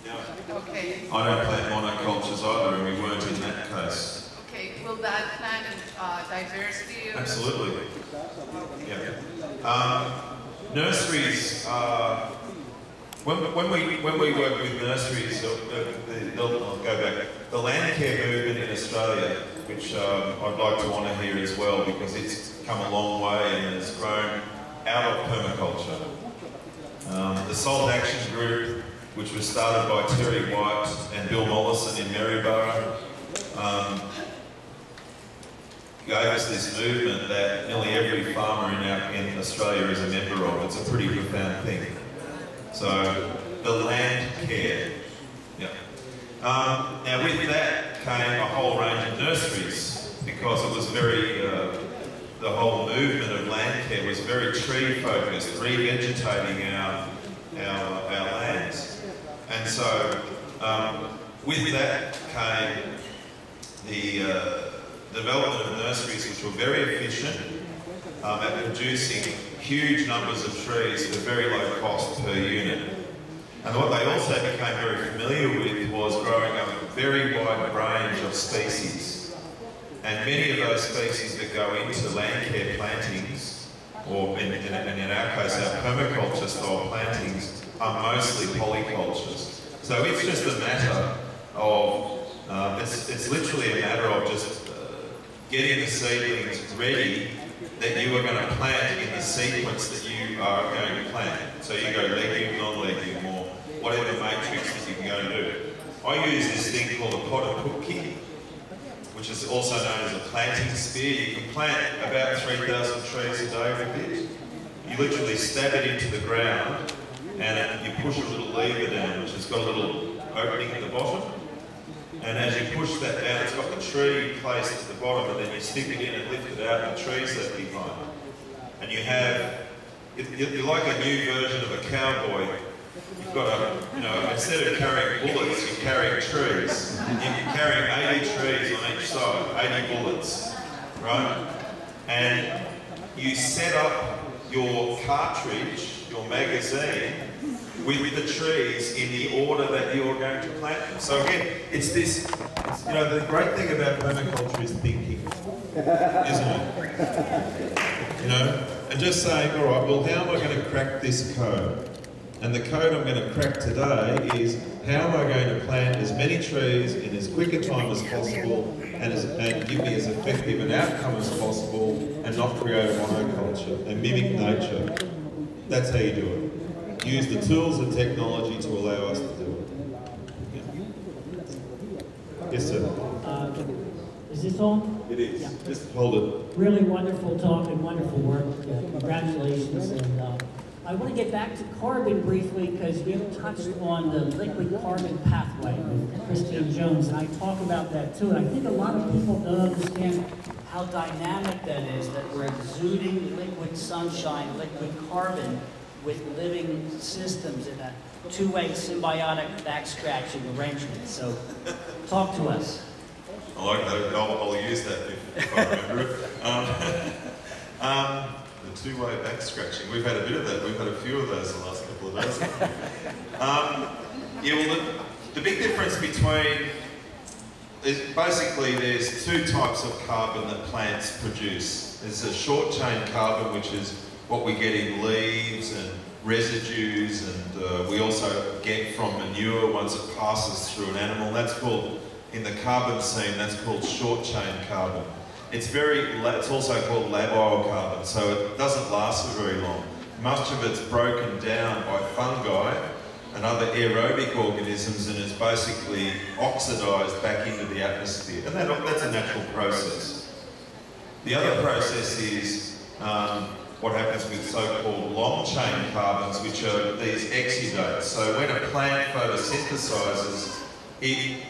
No. Okay. I don't plant monocultures either, and we weren't in that case. Okay, will that plant diversity? Absolutely. Yeah. Nurseries. When we work with nurseries, I'll go back. The land care movement in Australia, which I'd like to honour here as well, because it's come a long way and has grown out of permaculture. The Salt Action Group, which was started by Terry White and Bill Mollison in Maryborough, gave us this movement that nearly every farmer in Australia is a member of. It's a pretty profound thing. So, the land care. Yeah. Now with that came a whole range of nurseries, because it was very, the whole movement of land care was very tree focused, revegetating our lands. And so, with that came the development of nurseries which were very efficient at producing huge numbers of trees for very low cost per unit. And what they also became very familiar with was growing a very wide range of species. And many of those species that go into land care plantings, or in our case our permaculture style plantings, are mostly polycultures. So it's just a matter of, it's literally a matter of just getting the seedlings ready that you are going to plant in the sequence that you are going to plant. So you go legume, non-legume, or whatever matrix that you can go and do. I use this thing called a pot and cook kit, which is also known as a planting spear. You can plant about 3,000 trees a day with it. You literally stab it into the ground, and you push a little lever down, which has got a little opening at the bottom. And as you push that down, it's got the tree placed at the bottom, and then you stick it in and lift it out, and the tree's left behind. And you have, you're like a new version of a cowboy. You've got a, instead of carrying bullets, you're carrying trees. You're carrying 80 trees on each side, 80 bullets, right? And you set up your cartridge, your magazine, with the trees in the order that you're going to plant them. So again, it's this, the great thing about permaculture is thinking, isn't it? And just saying, all right, well, how am I going to crack this code? And the code I'm going to crack today is, how am I going to plant as many trees in as quick a time as possible and give me as effective an outcome as possible and not create a monoculture and mimic nature? That's how you do it. Use the tools and technology to allow us to do it. Yeah. Yes, sir. Is this on? It is. Yeah. Just hold it. Really wonderful talk and wonderful work. Congratulations. And I want to get back to carbon briefly, because you touched on the liquid carbon pathway with Christine Jones, and I talk about that too. And I think a lot of people don't understand how dynamic that is, that we're exuding liquid sunshine, liquid carbon, with living systems in a two-way symbiotic back-scratching arrangement. So, talk to us. I like that. I'll use that if I remember it. The two-way back-scratching. We've had a bit of that. We've had a few of those the last couple of days. Yeah, well, the big difference between basically there's two types of carbon that plants produce. There's a short chain carbon, which is what we get in leaves and residues, and we also get from manure once it passes through an animal. That's called, in the carbon scene, that's called short chain carbon. It's also called labile carbon, so it doesn't last for very long. Much of it's broken down by fungi and other aerobic organisms, and is basically oxidised back into the atmosphere. And that's a natural process. The other process is what happens with so-called long-chain carbons, which are these exudates. So when a plant photosynthesises, it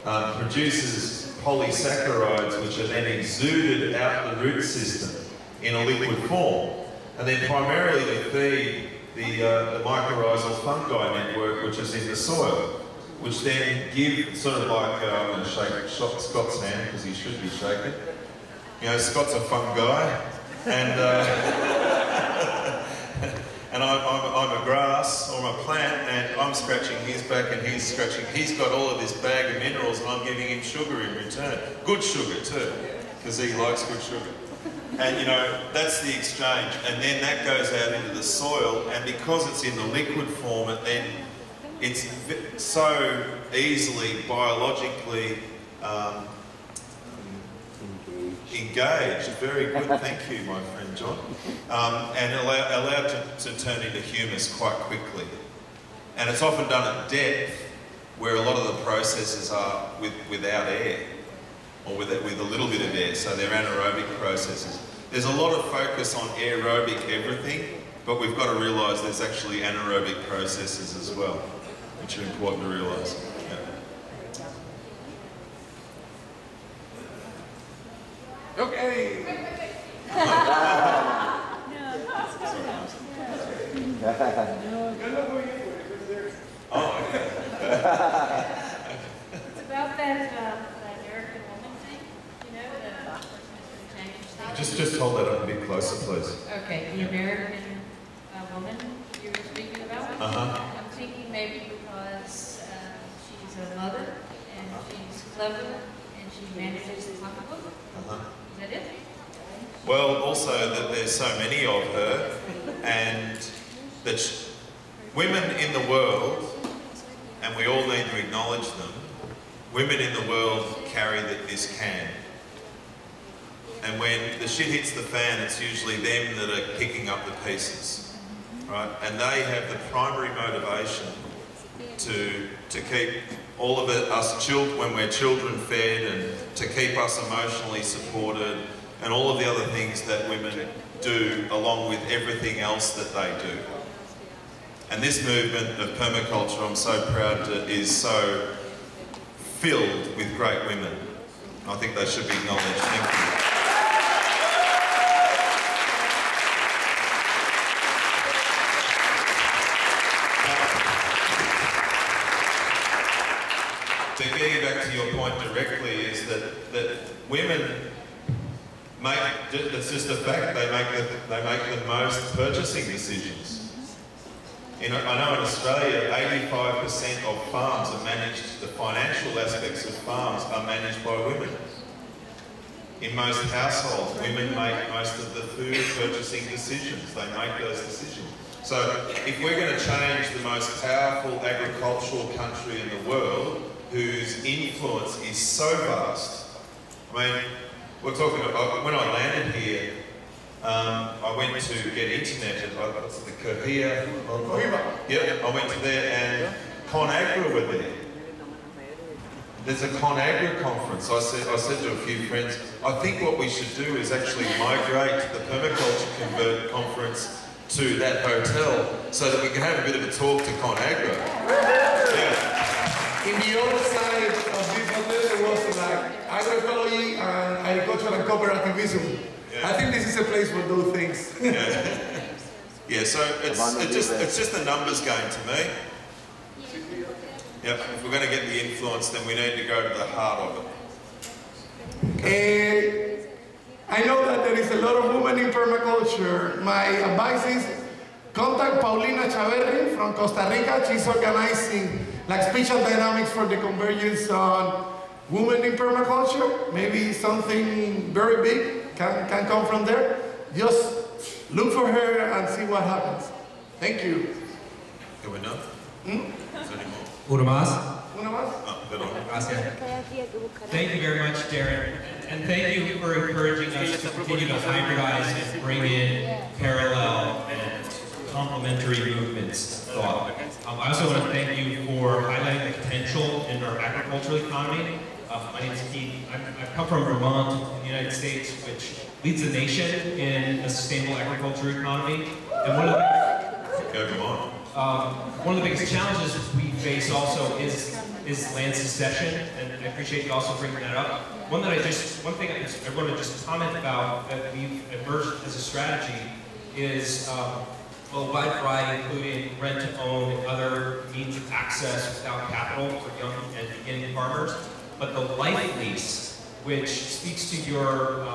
produces polysaccharides, which are then exuded out the root system in a liquid form, and then primarily to feed the mycorrhizal fungi network, which is in the soil, which then give sort of like, I'm going to shake Scott's hand because he should be shaking. You know, Scott's a fun guy, and and I'm a grass, or I'm a plant, and I'm scratching his back and he's scratching. He's got all of this bag of minerals, and I'm giving him sugar in return. Good sugar too, because he likes good sugar. And you know, that's the exchange, and then that goes out into the soil, and because it's in the liquid form, it's so easily biologically engaged. Very good, thank you, my friend John. And allowed to turn into humus quite quickly. And it's often done at depth, where a lot of the processes are without air, or with a little bit of air, so they're anaerobic processes. There's a lot of focus on aerobic everything, but we've got to realise there's actually anaerobic processes as well, which are important to realise. Yeah. Okay. It's about that American woman thing, you know, the person who's been changed things. Just hold that up a bit closer, please. Okay, the American woman you were speaking about. I'm thinking maybe because she's a mother and she's clever and she manages the pocketbook. Is that it? Well, also that there's so many of her, and that women in the world, and we all need to acknowledge them, women in the world carry this can. And when the shit hits the fan, it's usually them that are picking up the pieces, right? And they have the primary motivation to keep all of us children, when we're children, fed, and to keep us emotionally supported, and all of the other things that women do along with everything else that they do. And this movement of permaculture, I'm so proud is so filled with great women. I think they should be acknowledged. Thank you. So getting back to your point directly is that women make, it's just a fact, they make the most purchasing decisions. I know in Australia, 85% of farms are managed, the financial aspects of farms are managed by women. In most households, women make most of the food purchasing decisions. They make those decisions. So if we're going to change the most powerful agricultural country in the world, whose influence is so vast, I mean, we're talking about, when I landed here, I went to get internet at the Cohiba. Yep, I went to there and ConAgra were there. There's a ConAgra conference. I said to a few friends, I think what we should do is actually migrate the Permaculture conference to that hotel so that we can have a bit of a talk to ConAgra. Yeah. In the other side of this hotel, there was like agroecology and agricultural and cooperativism. Yeah. I think this is a place for those things. Yeah. Yeah. So it's just a numbers game to me. Yep. If we're going to get the influence, then we need to go to the heart of it. I know that there is a lot of women in permaculture. My advice is contact Paulina Chaverri from Costa Rica. She's organizing like spatial dynamics for the convergence on women in permaculture, maybe something very big can come from there. Just look for her and see what happens. Thank you. Good enough? Is there any more? Una más. Una más? Oh, good on. Gracias. Thank you very much, Darren. And thank you for encouraging us to continue to hybridize and bring in parallel and complementary movements thought. I also want to thank you for highlighting the potential in our agricultural economy. My name is Keith. I come from Vermont, in the United States, which leads the nation in a sustainable agriculture economy. And one of the biggest challenges we face also is land succession, and I appreciate you also bringing that up. One thing I want to just comment about that we've emerged as a strategy is a wide variety, including rent-to-own and other means of access without capital for young and beginning farmers. But the life lease, which speaks to your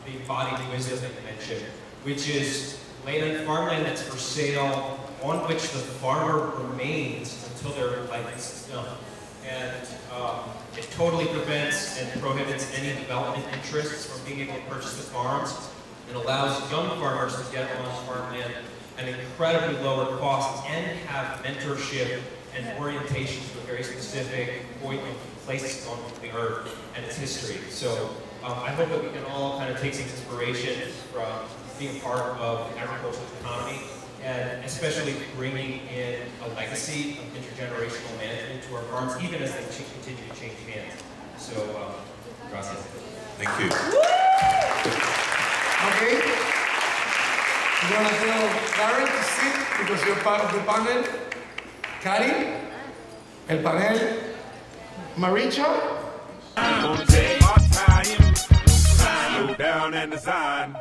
the embodied wisdom that you mentioned, which is farmland that's for sale, on which the farmer remains until their life is done. And it totally prevents and prohibits any development interests from being able to purchase the farms, and allows young farmers to get on farmland at an incredibly lower cost and have mentorship and orientation to a very specific point of place on the earth and its history. So I hope that we can all kind of take some inspiration from being part of the agricultural economy, and especially bringing in a legacy of intergenerational management to our farms, even as they continue to change hands. So, gracias. Thank you. Okay. You want to tell Darren to sit because you're part of the panel? Kari? El panel? Maricha? Gonna take our time, slow down and design.